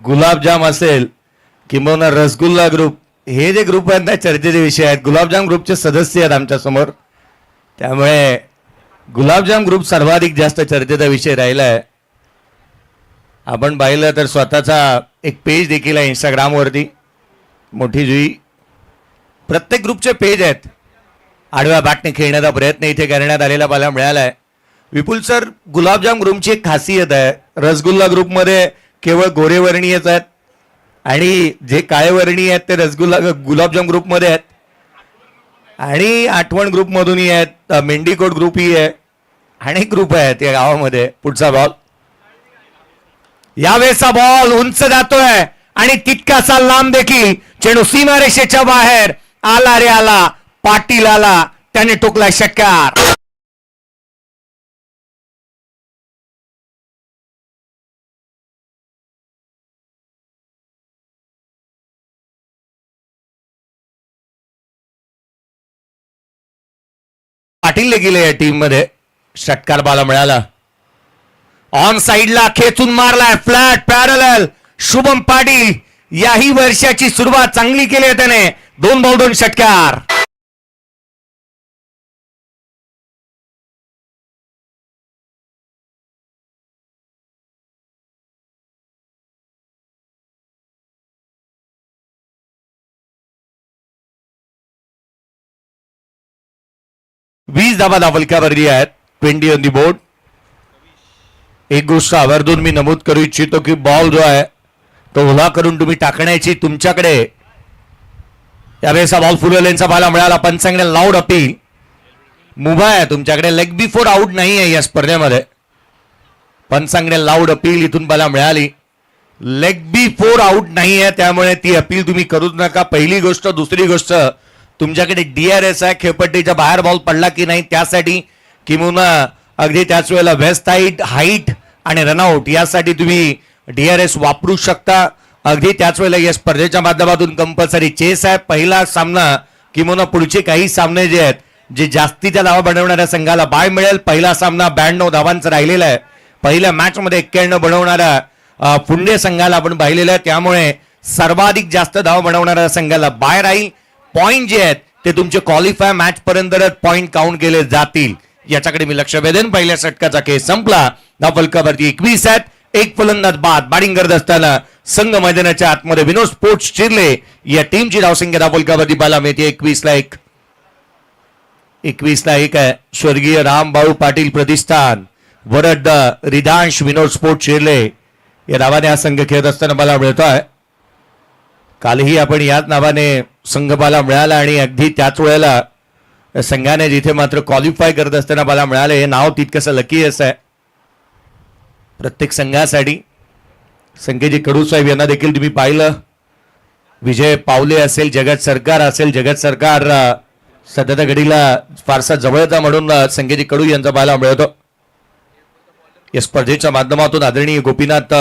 गुलाबजाम असेल किंवा रसगुल्ला ग्रुप, हे जे ग्रुप आहेत ना चर्चेचे विषय आहेत. गुलाबजाम ग्रुपचे सदस्य आहेत आमच्या समोर, त्यामुळे गुलाबजाम ग्रुप सर्वाधिक जास्त चर्चेचा विषय राहिला आहे. आपण पाहिलं तर स्वतःचा एक पेज देखील आहे इंस्टाग्रामवरती, मोठी जुई. प्रत्येक ग्रुपचे पेज आहेत. आडव्या बॅटने खेळण्याचा प्रयत्न इथे करण्यात आलेला मला मिळाला आहे. विपुल सर, गुलाबजाम ग्रुपची एक खासियत आहे, रसगुल्ला ग्रुपमध्ये केवळ गोरेवर्णीयच आहेत आणि जे काळेवर्णीय आहेत ते गुलाबजाम ग्रुपमध्ये आहेत आणि आठवण ग्रुपमधूनही आहेत, मेंढीकोट ग्रुपही आहे, अनेक ग्रुप आहेत या गावामध्ये. पुढचा बॉल, यावेळेचा बॉल उंच जातोय आणि तितकासा लांब देखील. चेंडू सीमारेषेच्या बाहेर आला रे आला, पाटील आला, त्याने टोकला षटकार. पाटील देखील या टीम मध्ये षटकार बाला मिळाला. ऑन साइडला खेचून मारलाय, फ्लॅट पॅरलल. शुभम पाटील याही वर्षाची सुरुवात चांगली केली आहे त्याने. 2 बॉल 2 षटकार. वीस धावा फलकावरती आहेत. 20 ऑन दी बोर्ड. एक गोष्ट आवर्जून मी नमूद करू इच्छितो की बॉल जो आहे तो ओला करून तुम्ही टाकण्याची तुमच्याकडे यावेळेस बॉल फुल लेनचा बाला मिळाला. पंचांगणे लाऊड अपील. मुभा आहे तुमच्याकडे, लेग बिफोर आउट नाही आहे या स्पर्धेमध्ये. पंचांगणे लाऊड अपील इथून बाला मिळाली. लेग बिफोर आउट नाही आहे, त्यामुळे ती अपील तुम्ही करूच नका. पहिली गोष्ट. दुसरी गोष्ट, तुमच्याकडे DRS आहे, खेळपट्टीच्या बाहेर बॉल पडला की नाही त्यासाठी, किंवा अगदी त्याच वेळेला वेस्ट साईड हाईट आणि रनआउट यासाठी तुम्ही DRS वापरू शकता. अगदी त्याच वेळेला या स्पर्धेच्या माध्यमातून कंपल्सरी चेस आहे. पहिला सामना किंवा पुढचे काही सामने जे आहेत, जे जास्तीच्या धावा बनवणाऱ्या संघाला बाय मिळेल. पहिला सामना 92 धावांचा राहिलेला आहे. पहिल्या मॅच मध्ये 91 बनवणाऱ्या पुणे संघाला आपण पाहिलेलं आहे, त्यामुळे सर्वाधिक जास्त धावा बनवणाऱ्या संघाला बाय राहील. पॉइंट जे आहेत ते तुमचे क्वालिफाय मॅच पर्यंतच पॉइंट काउंट केले जातील, याच्याकडे मी लक्ष वेधेन. पहिल्या षटकाचा खेळ संपला. धाव फलकावरती 21 आहेत. एक फलंदाज बाद. बॅटिंग करत असताना संघ मैदानाच्या आतमध्ये विनोद स्पोर्ट्स चिरले या टीमची धावसंख्या धाव फलकावरती पाहायला मिळते 21ला 1. 21ला 1 आहे. स्वर्गीय रामभाऊ पाटील प्रतिष्ठान वरद रिदांश विनोद स्पोर्ट्स चिरले या नावाने हा संघ खेळत असताना मला मिळतोय. कालही आपण याच नावाने संघ पाहायला मिळाला आणि अगदी त्याच वेळेला संघाने जिथे मात्र क्वालिफाय करत असताना मला मिळाले. हे नाव तितकंसं लकी असं आहे प्रत्येक संघासाठी. संकेजी कडू साहेब यांना देखील तुम्ही पाहिलं. विजय पावले असेल, जगत सरकार असेल. जगत सरकार सध्याच्या घडीला फारसा जवळचा म्हणून संकेजी कडू यांचा पाहायला मिळतो. या स्पर्धेच्या माध्यमातून आदरणीय गोपीनाथ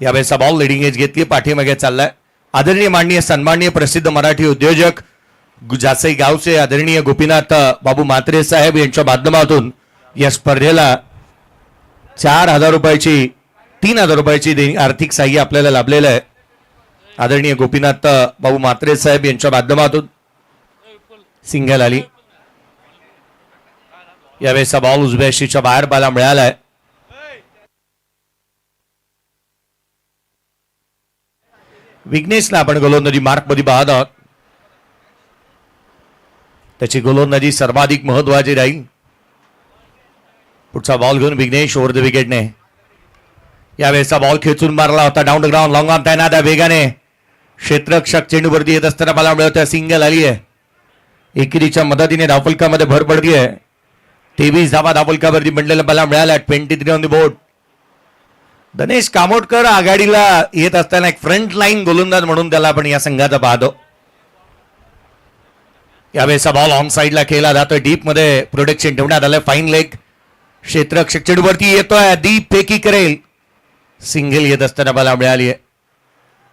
यावेळेचा बॉल लिडिंग एज घेतली, पाठीमागे चाललाय. आदरणीय माननीय सन्माननीय प्रसिद्ध मराठी उद्योजक जासई गावचे आदरणीय गोपीनाथ बाबू म्हात्रे साहेब यांच्या माध्यमातून या स्पर्धेला 4,000 रुपयाची 3,000 रुपयाची आर्थिक सहाय्य आपल्याला लाभलेलं आहे. आदरणीय गोपीनाथ बाबू म्हात्रे साहेब यांच्या माध्यमातून सिंगल आली. यावेळेचा बॉल उजव्या शीच्या बाहेर पाहायला मिळालाय. विघ्नेशला आपण गोलंदाजी मार्क मध्ये पाहत आहोत. त्याची गोलंदाजी सर्वाधिक महत्वाची राहील. पुढचा बॉल घेऊन विघ्नेश ओव्हर द विकेटने. यावेळेचा बॉल खेचून मारला होता down the ground. Long on तैनात आहे वेगाने. क्षेत्ररक्षक चेंडूवरती येत असताना मला मिळतोय. सिंगल आली आहे. एकेरीच्या मदतीने धावफलकामध्ये भर पडली आहे. 23 धावा धावफलकावरती बनलेला मला मिळाला. 23 ऑन द बोर्ड. धनेश कामोटकर आघाडीला येत असताना एक फ्रंट लाईन गोलंदाज म्हणून त्याला आपण या संघाचा पाहतो. यावेळेचा बॉल ऑन साइडला खेळला जातोय. डीप मध्ये प्रोटेक्शन ठेवण्यात आलंय. Fine leg. क्षेत्ररक्षक चेंडूवरती येतोय. दीप फेकी करेल. सिंगल येत असताना मला मिळाली आहे.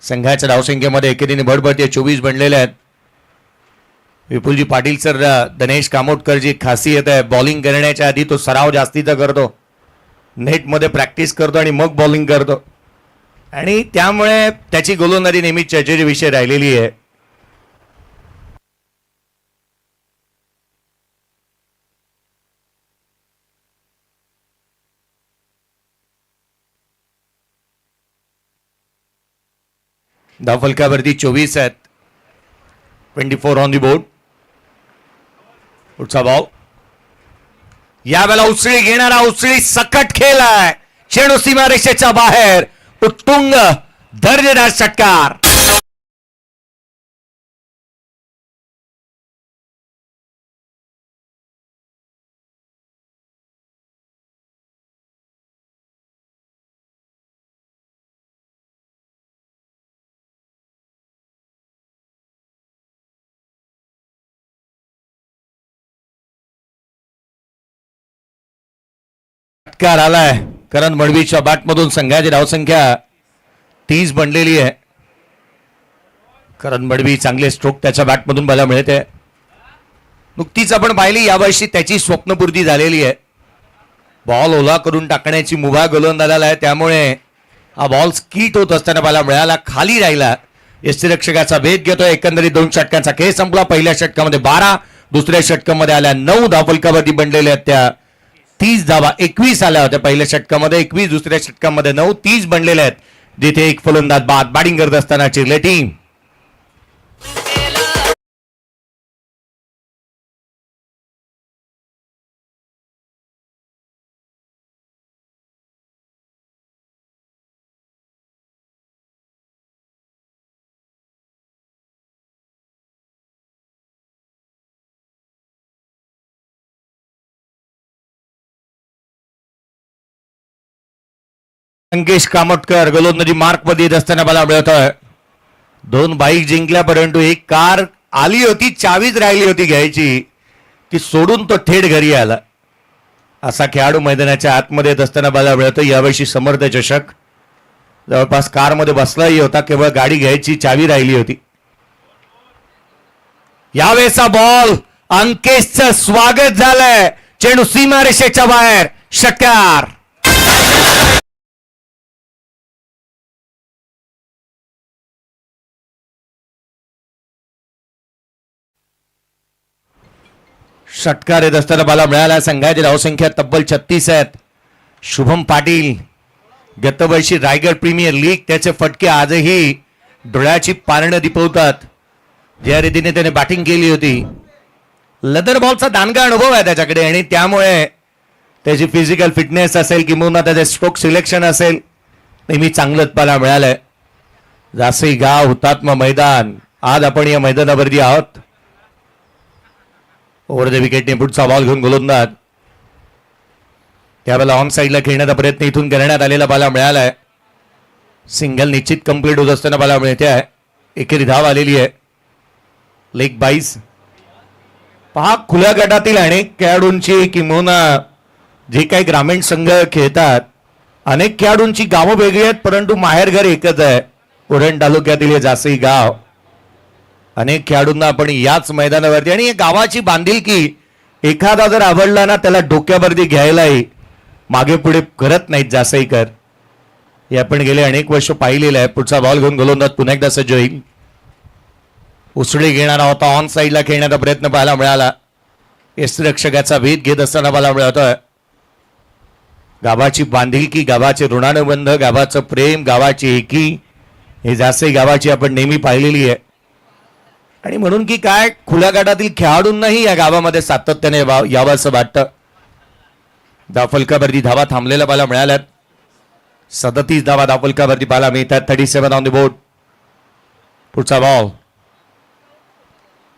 संघाच्या धावसंख्येमध्ये एकेरीने भर पडते. 24 बनलेले आहेत. विपुलजी पाटील सर, धनेश कामोटकरची खासियत आहे, बॉलिंग करण्याच्या आधी तो सराव जास्तीचा करतो. नेटमध्ये प्रॅक्टिस करतो आणि मग बॉलिंग करतो. आणि त्यामुळे त्याची गोलंदाजी नेहमी चर्चेचे विषय राहिलेली आहे. धावफलकावरती 24 आहेत. 24 ऑन दी बोर्ड. पुढचा बॉल यावेळेला उसळी घेणारा, उसळी सकट खेळ आहे. चेंडू सीमारेषेच्या बाहेर, उत्तुंग दर्जेदार षटकार. षटकार आलाय. करण मडवीच्या बॅटमधून संघाची धावसंख्या 30 बनलेली आहे. करण मडवी चांगले स्ट्रोक त्याच्या बॅटमधून बघायला मिळते. नुकतीच आपण पाहिली यावर्षी त्याची स्वप्नपूर्ती झालेली आहे. बॉल ओला करून टाकण्याची मुभा गोलंदाजाला आहे, त्यामुळे हा बॉल स्कीट होत असताना बघायला मिळाला. खाली राहिला. यष्टीरक्षकाचा भेद घेतोय. एकंदरीत 2 षटकांचा खेळ संपला. पहिल्या षटकामध्ये 12, दुसऱ्या षटकामध्ये आल्या 9 धावफलकावरती बनलेल्या त्या 30 धावा. 21 आल्या होत्या पहिल्या षटकामध्ये, 21 दुसऱ्या षटकामध्ये 9, 30 बनलेल्या आहेत. जिथे एक फलंदाज बाद बॅटिंग करत असताना चिरले टीम. अंकेश कामतकर गोलंदाजी मार्क मध्ये येत असताना मला मिळतोय. 2 बाईक जिंकल्या, परंतु एक कार आली होती, चावीच राहिली होती घ्यायची, ती सोडून तो थेट घरी आला. असा खेळाडू मैदानाच्या आतमध्ये येत असताना मला मिळतो. यावर्षी समर्थ चषक जवळपास कारमध्ये बसलाही होता, केवळ गाडी घ्यायची चावी राहिली होती. यावेळेचा बॉल, अंकेशचं स्वागत झालंय. चेंडू सीमारेषेच्या बाहेर, षटकार. षटकार येत असताना मला मिळाला. संघाची धावसंख्या तब्बल 36 आहेत. शुभम पाटील गतवर्षी रायगड प्रीमियर लीग, त्याचे फटके आजही डोळ्याची पारणं दिपवतात. ज्या रीतीने त्याने बॅटिंग केली होती, लेदर बॉलचा दांडगा अनुभव आहे त्याच्याकडे, आणि त्यामुळे त्याची फिजिकल फिटनेस असेल किंवा त्याचे स्ट्रोक सिलेक्शन असेल, नेहमी चांगलंच पाहायला मिळालंय. जासई गाव हुतात्मा मैदान, आज आपण या मैदानावरती आहोत. ओव्हर द विकेटने पुढचा बॉल घेऊन गोलंदाज. त्यावेळेला ऑन साईडला खेळण्याचा प्रयत्न इथून करण्यात आलेला पाहायला मिळालाय. सिंगल निश्चित कंप्लीट होत असताना पाहायला मिळते आहे. एकेरी धाव आलेली आहे. लेग बाईस. पहा, खुल्या गटातील अनेक खेळाडूंची किंवा जे काही ग्रामीण संघ खेळतात, अनेक खेळाडूंची गावं वेगळी आहेत, परंतु माहेरघर एकच आहे. उरण तालुक्यातील हे जासई गाव. अनेक खेळाडूंना आपण याच मैदानावरती, आणि या गावाची बांधिलकी, एखादा जर आवडला ना, त्याला डोक्यावरती घ्यायलाही मागे पुढे करत नाहीत जासईकर. हे आपण गेले अनेक वर्ष पाहिलेलं आहे. पुढचा बॉल घेऊन गोलंदाज पुन्हा एकदा सज्ज होईल. उसळी घेणारा होता. ऑन साईडला खेळण्याचा प्रयत्न पाहायला मिळाला. यष्टीरक्षकाचा भेद घेत असताना पाहायला मिळतोय. गावाची बांधिलकी, गावाचे ऋणानुबंध, गावाचं प्रेम, गावाची एकी, हे जासई गावाची आपण नेहमी पाहिलेली आहे. आणि म्हणून की काय, खुल्या गटातील खेळाडूंनाही या गावामध्ये सातत्याने यावं असं वाटतं. धावफलकावरती धावा थांबलेल्या पाहायला मिळाल्यात. 37 धावा धावफलकावरती पाहायला मिळतात. 37 ऑन द बोर्ड. पुढचा बॉल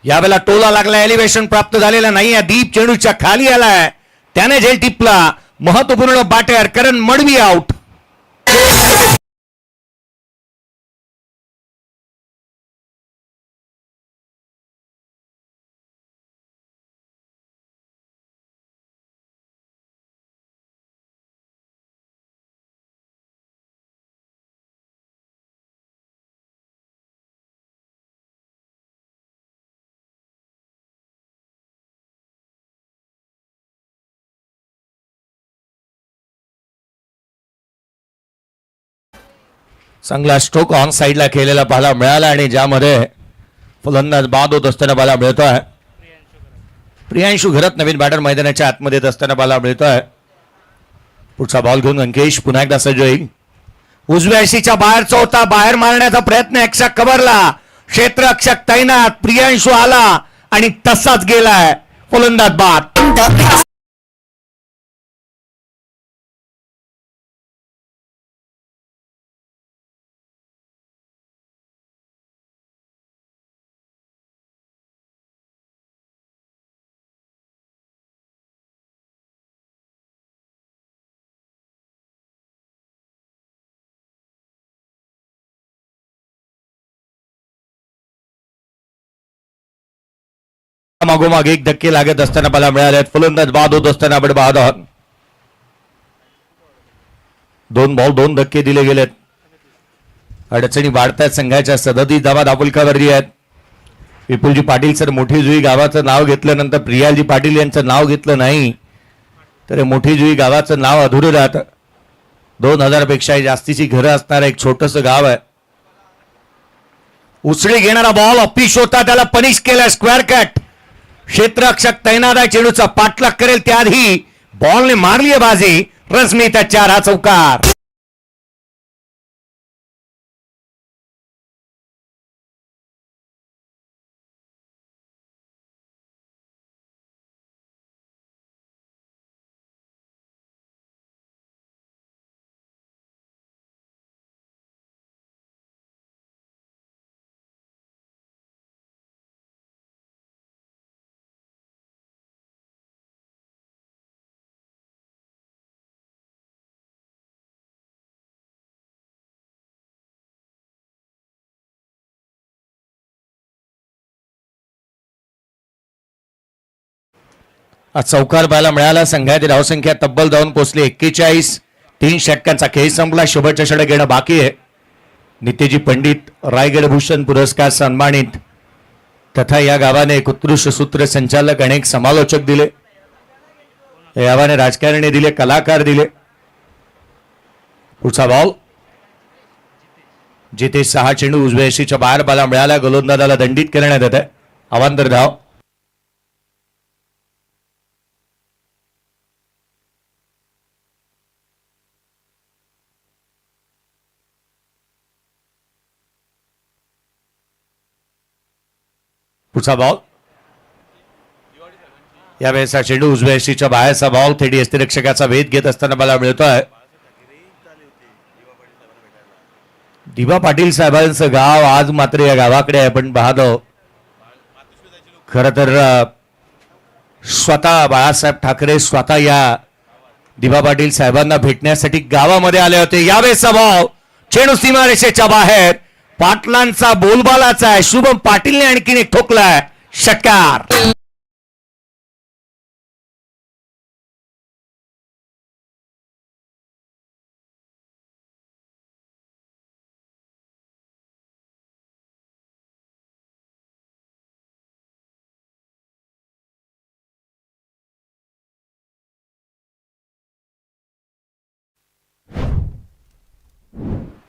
यावेळेला टोला लागला. एलिव्हेशन प्राप्त झालेला नाही. दीप चेंडूच्या खाली आलाय. त्याने झेल टिपला. महत्वपूर्ण बॅटर करण मडवी आउट. चांगला स्ट्रोक ऑन साईडला केलेला पाहायला मिळाला आणि ज्यामध्ये फलंदाज बाद होत असताना पाहायला मिळतोय. प्रियांशू घरात नवीन बॅटर मैदानाच्या आतमध्ये येत असताना पाहायला मिळतोय. पुढचा बॉल घेऊन अंकेश पुन्हा एकदा सज्ज होईल. उजव्या ऐशीच्या बाहेरचा होता, बाहेर मारण्याचा प्रयत्न एक्सा कव्हरला, क्षेत्ररक्षक तैनात, प्रियांशू आला आणि तसाच गेलाय. फलंदाज बाद. मागोमाग एक धक्के लागत असताना मला मिळाले. फलंदाज बाद होत असताना आपण बाद आहोत. 2 बॉल 2 धक्के दिले गेलेत. अडचणी वाढतायत संघाच्या. 37 धावा दापोलकरवरती आहेत. विपुलजी पाटील सर मोठी जुई गावाचं नाव घेतल्यानंतर प्रियालजी पाटील यांचं नाव घेतलं नाही तर मोठी जुई गावाचं नाव अधुरं राहतं. 2000 पेक्षा जास्तीची घरं असणारं एक छोटस गाव आहे. उचली घेणारा बॉल अपिश होता, त्याला पनिश केला. Square cut. क्षेत्ररक्षक तैनात आहे, चेंडूचा पाठलाग करेल त्याआधी बॉलने मारली आहे बाजी. रसमी 4 हा चौकार. आज चौकार पाहायला मिळाला. संघाची धावसंख्या तब्बल 2 पोहोचली. 41. 3 षटकांचा खेळ संपला. शेवटच्या षटक घेणं बाकी आहे. नितेजी पंडित रायगड भूषण पुरस्कार सन्मानित तथा या गावाने एक उत्कृष्ट सूत्र संचालक, अनेक समालोचक दिले. या गावाने राजकारणी दिले, कलाकार दिले. पुढचा बॉल जिथे 6 चेंडू उजव्या यशीच्या बाहेर पाहायला मिळाला. गोलंदाजाला दंडित करण्यात येत आहे. अवांतर धाव. पुढचा बॉल यावेळेस चेंडू उजव्या यशीच्या बाहेरचा बॉल थेट यष्टिरक्षकाचा वेध घेत असताना मला मिळतोय. दिवा पाटील साहेबांचं गाव आज मात्र या गावाकडे आहे. पण पाहतो खर तर स्वतः बाळासाहेब ठाकरे स्वतः या दिवा पाटील साहेबांना भेटण्यासाठी गावामध्ये आले होते. यावेळेसचा बॉल चेंडू सीमारेषेच्या बाहेर. पाटलांचा बोलबालाचा आहे. शुभम पाटीलने आणखीन एक ठोकलाय. षटकार.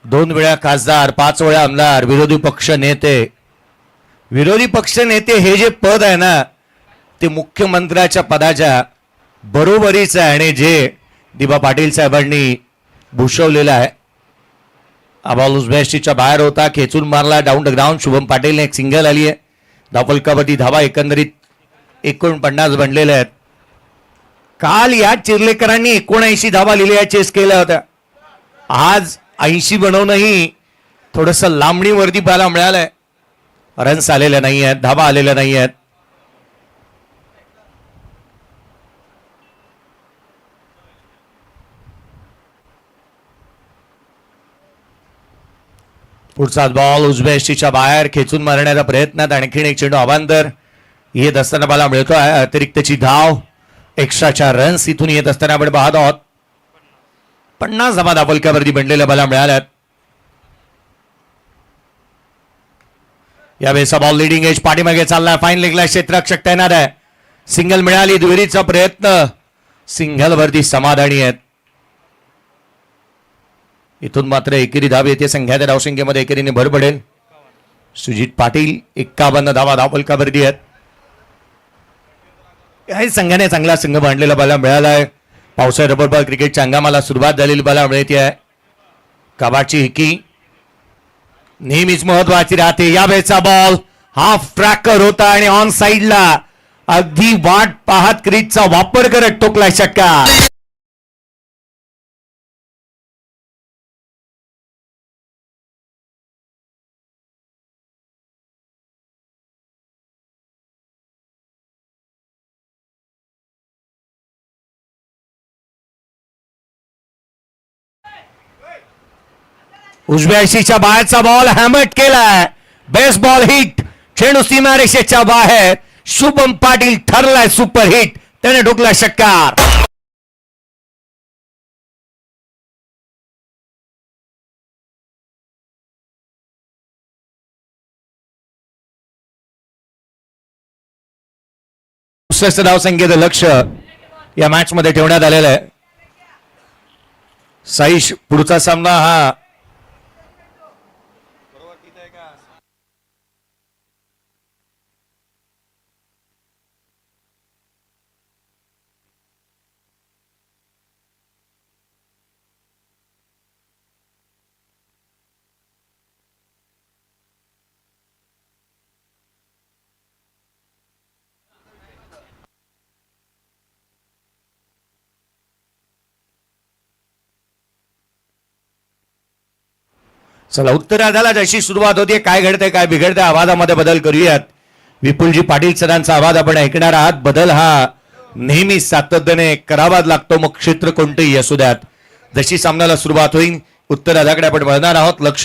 दोन वेळा खासदार, 5 वेळा आमदार, विरोधी पक्ष नेते. विरोधी पक्ष नेते हे जे पद आहे ना ते मुख्यमंत्र्याच्या पदाच्या बरोबरीच आहे आणि जे दिबा पाटील साहेबांनी भूषवलेलं आहे. बॉल उजव्याशीच्या बाहेर होता, खेचून मारला डाऊन द ग्राउंड. शुभम पाटीलने एक सिंगल आली आहे. धावफलकावरती धावा एकंदरीत 49 बनलेल्या आहेत. काल या चिर्लेकरांनी 79 धावा लिहिल्या चेस केल्या होत्या. आज 80 बनवूनही थोडस लांबणीवरती पाहायला मिळालंय. रन्स आलेल्या नाही आहेत, धावा आलेल्या नाही आहेत. पुढचा बॉल उजव्या यष्टीच्या बाहेर खेचून मारण्याचा प्रयत्नात आणखीन एक चेंडू अवांतर येत असताना मला मिळतोय. अतिरिक्तची धाव, एक्स्ट्राच्या रन्स इथून येत असताना आपण पाहत आहोत. 50 धावा दापोलकरवरती बनलेल्या मला मिळाल्यात. यावेळेचा बॉल लिडिंग एज पाठीमागे चाललाय. फाईन लेगला क्षेत्ररक्षक तैनात आहे. सिंगल मिळाली. दुहेरीचा प्रयत्न. सिंगल वरती समाधानी आहेत. इथून मात्र एकेरी धाव येते. संघाच्या धावसंख्येमध्ये एकेरीने भर पडेल. सुजित पाटील 51 धावा धावफलकावरती आहेत. याही संघाने चांगला संघ बांधलेला बघायला मिळाला आहे. पावसाळी रबर बॉल क्रिकेटच्या हंगामाला सुरुवात झालेली बघायला मिळते आहे. कबाडची हिकी नेहमीच महत्वाची राहते. यावेळेचा बॉल हाफ ट्रॅकर होता आणि ऑन साइडला अगदी वाट पाहत क्रीजचा वापर करत टोकला षटकार. उजव्या रेषेच्या बाहेरचा बॉल हॅमट केलाय. Best ball hit. चेंडू सीमा रेषेच्या बाहेर. शुभम पाटील ठरलाय सुपर हिट. त्याने ठोकला षटकार. धावसंख्येचं लक्ष या मॅच मध्ये ठेवण्यात आलेलं आहे. साईश पुढचा सामना हा चला उत्तरार्धाला जशी सुरुवात होती. काय घडतंय काय बिघडतंय आवाजामध्ये बदल करूयात. विपुलजी पाटील सरांचा आवाज आपण ऐकणार आहात. बदल हा नेहमी सातत्याने करावाच लागतो, मग क्षेत्र कोणतेही असू द्यात. जशी सामन्याला सुरुवात होईल उत्तरार्धाकडे आपण वळणार आहोत. लक्ष